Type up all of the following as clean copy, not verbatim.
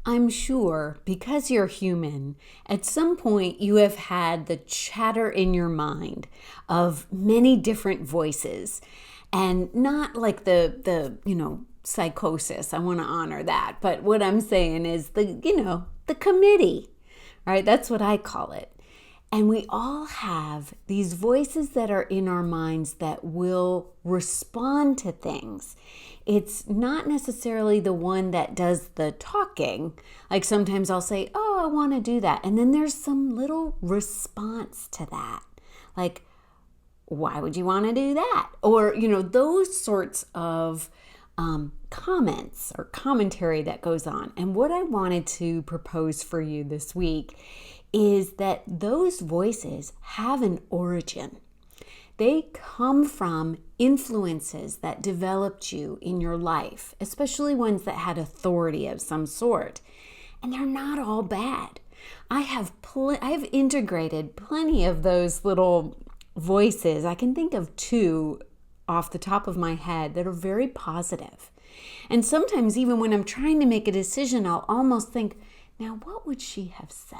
I'm sure because you're human, at some point you have had the chatter in your mind of many different voices, and not like the psychosis. I want to honor that. But what I'm saying is the committee, right? That's what I call it. And we all have these voices that are in our minds that will respond to things. It's not necessarily the one that does the talking. Like sometimes I'll say, oh, I want to do that. And then there's some little response to that. Like, why would you want to do that? Or, those sorts of comments or commentary that goes on. And what I wanted to propose for you this week is that those voices have an origin. They come from influences that developed you in your life, especially ones that had authority of some sort. And they're not all bad. I have integrated plenty of those little voices. I can think of two off the top of my head that are very positive. And sometimes even when I'm trying to make a decision, I'll almost think, now what would she have said?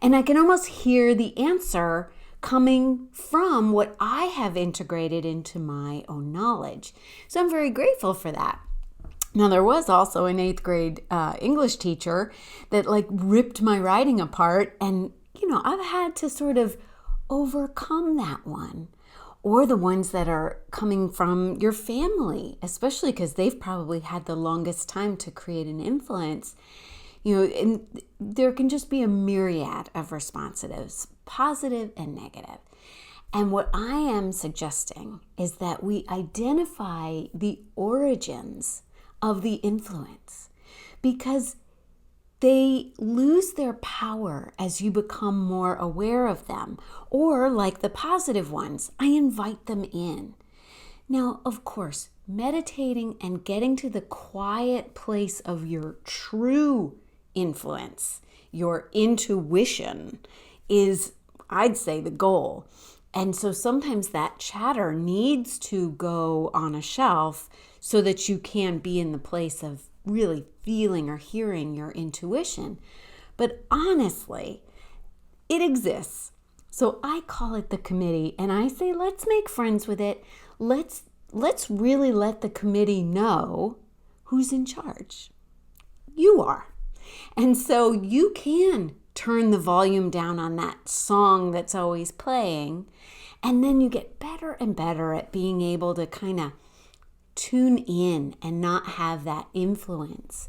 And I can almost hear the answer coming from what I have integrated into my own knowledge. So I'm very grateful for that. Now, there was also an 8th grade English teacher that ripped my writing apart. And, I've had to sort of overcome that one. Or the ones that are coming from your family, especially because they've probably had the longest time to create an influence. And there can just be a myriad of responses, positive and negative. And what I am suggesting is that we identify the origins of the influence, because they lose their power as you become more aware of them. Or like the positive ones, I invite them in. Now, of course, meditating and getting to the quiet place of your true influence, your intuition, is, I'd say, the goal. And so sometimes that chatter needs to go on a shelf so that you can be in the place of really feeling or hearing your intuition. But honestly, it exists. So I call it the committee, and I say, let's make friends with it. Let's really let the committee know who's in charge. You are. And so you can turn the volume down on that song that's always playing, and then you get better and better at being able to kind of tune in and not have that influence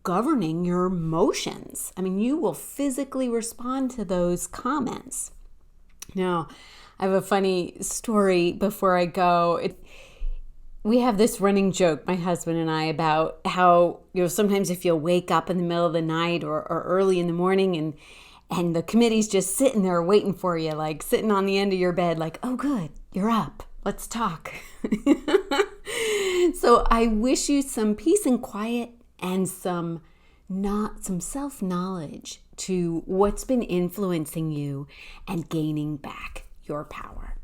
governing your emotions. I mean, you will physically respond to those comments. Now, I have a funny story before I go. We have this running joke, my husband and I, about how, sometimes if you'll wake up in the middle of the night or early in the morning and the committee's just sitting there waiting for you, like sitting on the end of your bed, like, oh, good, you're up. Let's talk. So I wish you some peace and quiet and some self-knowledge to what's been influencing you and gaining back your power.